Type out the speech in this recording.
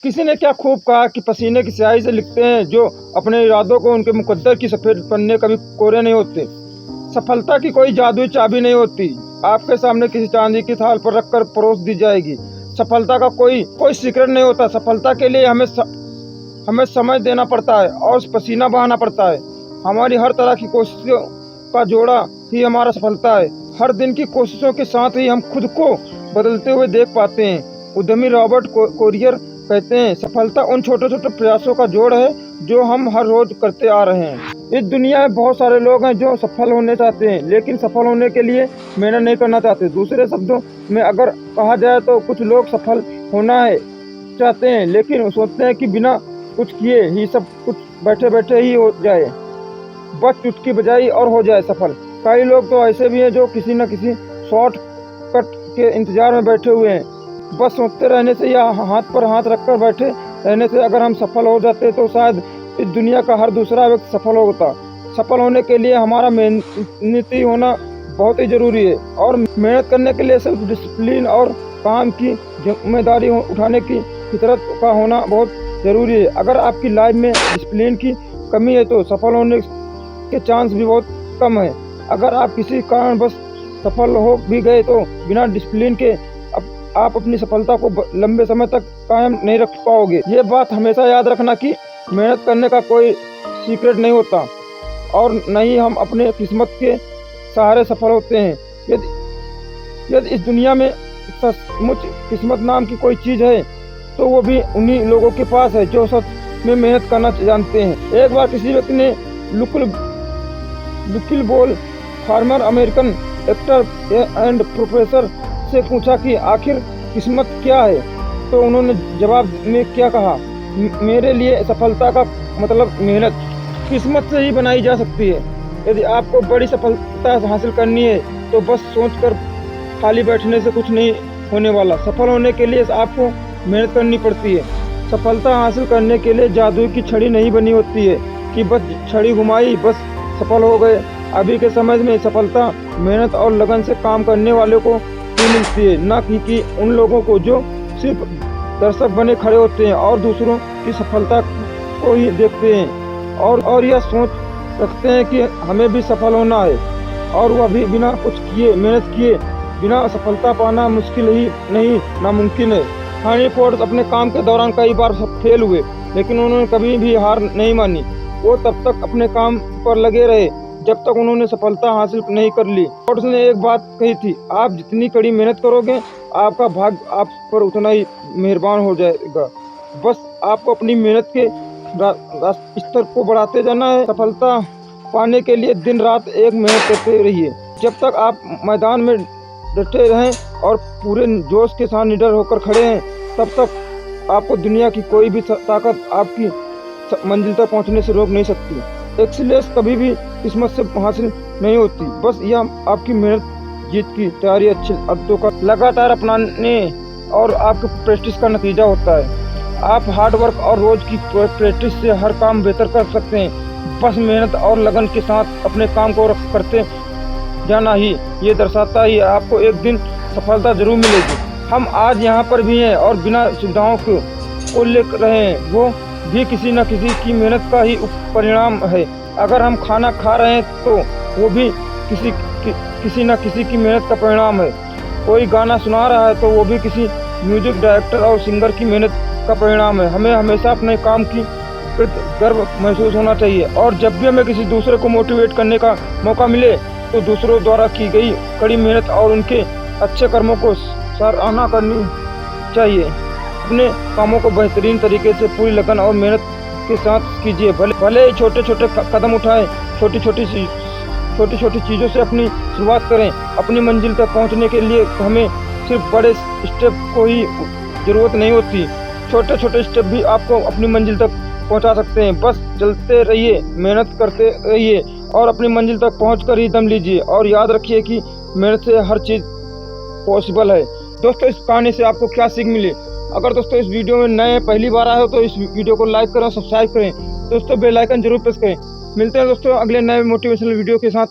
किसी ने क्या खूब कहा कि पसीने की स्याही से लिखते हैं जो अपने इरादों को, उनके मुकद्दर की सफ़ेद पन्ने कभी कोरे नहीं होते। सफलता की कोई जादुई चाबी नहीं होती, आपके सामने किसी चांदी की थाल पर रखकर परोस दी जाएगी। सफलता का कोई सीक्रेट नहीं होता। सफलता के लिए हमें समय देना पड़ता है और पसीना बहाना पड़ता है। हमारी हर तरह की कोशिशों का जोड़ा ही हमारा सफलता है। हर दिन की कोशिशों के साथ ही हम खुद को बदलते हुए देख पाते हैं। उद्यमी रॉबर्ट कोरियर कहते हैं, सफलता उन छोटे छोटे प्रयासों का जोड़ है जो हम हर रोज करते आ रहे हैं। इस दुनिया में बहुत सारे लोग हैं जो सफल होने चाहते हैं, लेकिन सफल होने के लिए मेहनत नहीं करना चाहते। दूसरे शब्दों में अगर कहा जाए तो कुछ लोग सफल होना है चाहते हैं, लेकिन सोचते हैं कि बिना कुछ किए ही सब कुछ बैठे बैठे ही हो जाए, बस चुटकी बजाई और हो जाए सफल। कई लोग तो ऐसे भी हैं जो किसी न किसी शॉर्टकट के इंतजार में बैठे हुए हैं। बस सोचते रहने से या हाथ पर हाथ रखकर बैठे रहने से अगर हम सफल हो जाते तो शायद इस दुनिया का हर दूसरा व्यक्ति सफल होता। सफल होने के लिए हमारा मेहनती होना बहुत ही ज़रूरी है, और मेहनत करने के लिए सेल्फ डिसिप्लिन और काम की जिम्मेदारी उठाने की फितरत का होना बहुत ज़रूरी है। अगर आपकी लाइफ में डिसिप्लिन की कमी है तो सफल होने के चांस भी बहुत कम है। अगर आप किसी कारणवश सफल हो भी गए तो बिना डिसिप्लिन के आप अपनी सफलता को लंबे समय तक कायम नहीं रख पाओगे। ये बात हमेशा याद रखना कि मेहनत करने का कोई सीक्रेट नहीं होता, और न ही हम अपने किस्मत के सहारे सफल होते हैं। यदि इस दुनिया में सचमुच किस्मत नाम की कोई चीज़ है तो वो भी उन्हीं लोगों के पास है जो सच में मेहनत करना जानते हैं। एक बार किसी व्यक्ति ने Lucille Ball former American actor and professor से पूछा कि आखिर किस्मत क्या है, तो उन्होंने जवाब में क्या कहा, मेरे लिए सफलता का मतलब मेहनत किस्मत से ही बनाई जा सकती है। यदि आपको बड़ी सफलता हासिल करनी है तो बस सोचकर खाली बैठने से कुछ नहीं होने वाला। सफल होने के लिए आपको मेहनत करनी पड़ती है। सफलता हासिल करने के लिए जादू की छड़ी नहीं बनी होती है कि बस छड़ी घुमाई बस सफल हो गए। अभी के समय में सफलता मेहनत और लगन से काम करने वालों को मिलती है, न कि उन लोगों को जो सिर्फ दर्शक बने खड़े होते हैं और दूसरों की सफलता को ही देखते हैं और यह सोच रखते हैं कि हमें भी सफल होना है, और वह भी बिना कुछ किए मेहनत किए बिना सफलता पाना मुश्किल ही नहीं नामुमकिन है। हेनरी फोर्ड अपने काम के दौरान कई बार फेल हुए, लेकिन उन्होंने कभी भी हार नहीं मानी। वो तब तक अपने काम पर लगे रहे जब तक उन्होंने सफलता हासिल नहीं कर ली। फोर्ड ने एक बात कही थी, आप जितनी कड़ी मेहनत करोगे आपका भाग्य आप पर उतना ही मेहरबान हो जाएगा। बस आपको अपनी मेहनत के स्तर को बढ़ाते जाना है। सफलता पाने के लिए दिन रात एक मेहनत करते रहिए। जब तक आप मैदान में डटे रहें और पूरे जोश के साथ निडर होकर खड़े हैं, तब तक आपको दुनिया की कोई भी ताकत आपकी मंजिल तक पहुंचने से रोक नहीं सकती। एक्सीलेंस कभी भी किस्मत से हासिल नहीं होती, बस यह आपकी मेहनत जीत की तैयारी अच्छी आदतों का लगातार अपनाने और आपके प्रैक्टिस का नतीजा होता है। आप हार्ड वर्क और रोज की प्रैक्टिस से हर काम बेहतर कर सकते हैं। बस मेहनत और लगन के साथ अपने काम को करते जाना ही ये दर्शाता ही आपको एक दिन सफलता जरूर मिलेगी। हम आज यहाँ पर भी हैं और बिना सुविधाओं को ले रहे हैं, वो भी किसी न किसी की मेहनत का ही परिणाम है। अगर हम खाना खा रहे हैं तो वो भी किसी न किसी की मेहनत का परिणाम है। कोई गाना सुना रहा है तो वो भी किसी म्यूजिक डायरेक्टर और सिंगर की मेहनत का परिणाम है। हमें हमेशा अपने काम की प्रति गर्व महसूस होना चाहिए, और जब भी हमें किसी दूसरे को मोटिवेट करने का मौका मिले तो दूसरों द्वारा की गई कड़ी मेहनत और उनके अच्छे कर्मों को सराहना करनी चाहिए। अपने कामों को बेहतरीन तरीके से पूरी लगन और मेहनत के साथ कीजिए। भले ही छोटे छोटे कदम उठाएं, छोटी छोटी चीज़ों से अपनी शुरुआत करें। अपनी मंजिल तक पहुंचने के लिए हमें सिर्फ बड़े स्टेप को ही ज़रूरत नहीं होती, छोटे छोटे स्टेप भी आपको अपनी मंजिल तक पहुंचा सकते हैं। बस चलते रहिए, मेहनत करते रहिए और अपनी मंजिल तक पहुंचकर ही दम लीजिए, और याद रखिए कि मेहनत से हर चीज़ पॉसिबल है। दोस्तों, इस कहानी से आपको क्या सीख मिली? अगर दोस्तों इस वीडियो में नए पहली बार आए हो तो इस वीडियो को लाइक करें, सब्सक्राइब करें, दोस्तों बेल आइकन जरूर प्रेस करें। मिलते हैं दोस्तों अगले नए मोटिवेशनल वीडियो के साथ।